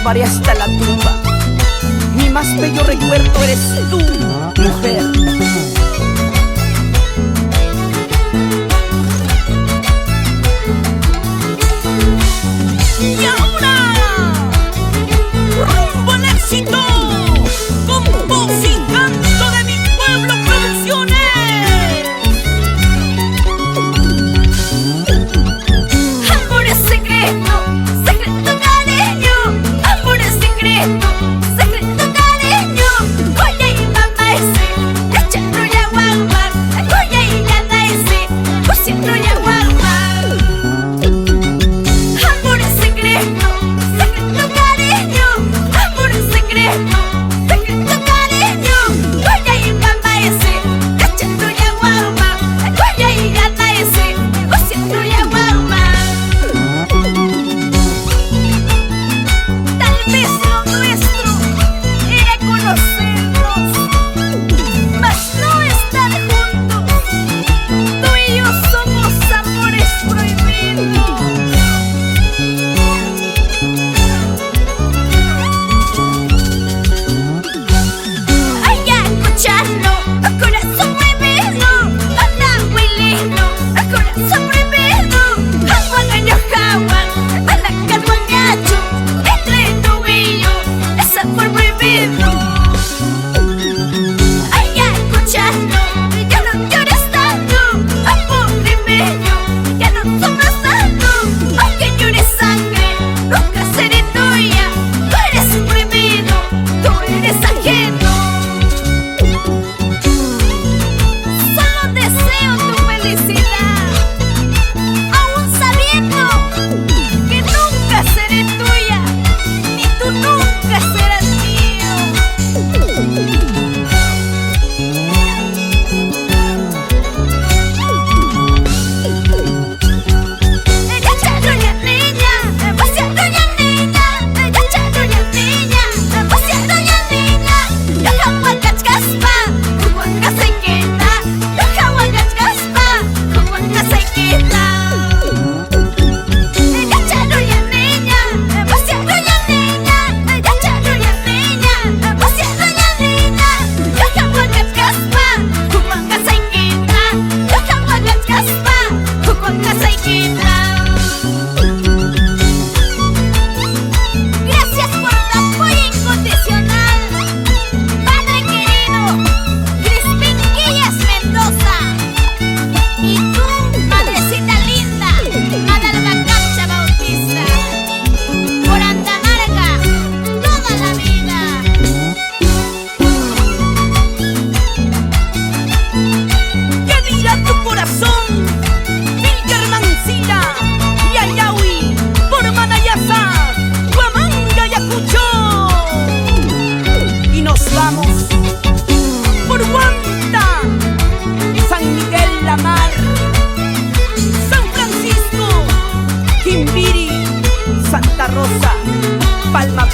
llevaré hasta la tumba. Mi más bello recuerdo eres tú, mujer. Y ahora, rumbo al éxito, con voz y canto de mi pueblo Producciones. Amor es secreto, secreto cariño. Amor es secreto, secreto cariño. Koya y mamá ese, echando ya guagua. Koya y nada ese, cosiendo ya guagua. Amor es secreto, secreto cariño. Amor es secreto, secreto cariño. Koya y mamá ese, echando ya guagua. Koya y nada ese, cosiendo ya guagua. Tal vez lo nuestro era conocernos, mas no estar juntos. Tú y yo somos amores prohibidos. Ay, a escucharlo, corazón prohibido. Anda, Wilino, corazón prohibido. Jaguan, año, jaguan, alacan, guangacho. Entre tú y yo, es amor prohibido. Ay, a escucharlo, ya no llores tanto. Amor mío, ya no sufras tanto. Aunque llores sangre, nunca seré tuya. Tú eres prohibido, tú eres ajeno. Solo deseo tu felicidad, aún sabiendo que nunca seré tuya, ni tú nunca serás mío. Gacharulla niña, pasearulla niña, gacharulla niña, pasearulla niña. Yajahuacachcaspa, huacasequita, yajahuacachcaspa, huacasequita. Gacharulla niña, pasearulla niña, gacharulla niña, pasearulla niña. Yajahuacachcaspa, huacasequita, yajahuacachcaspa, huacasequita. Gracias por tu apoyo incondicional, Padre querido, Crispín Guillas Mendoza. Y tú, madrecita linda, Adalba Capcha Bautista. Por Andamarca, toda la vida. ¿Qué dirá tu corazón? Vilcar Mancilla, Yayawi, por Manayasa, Huamanga, Yacucho. Y nos vamos Por Huanta, San Miguel la Mar, San Francisco, Quimbiri, Santa Rosa, Palma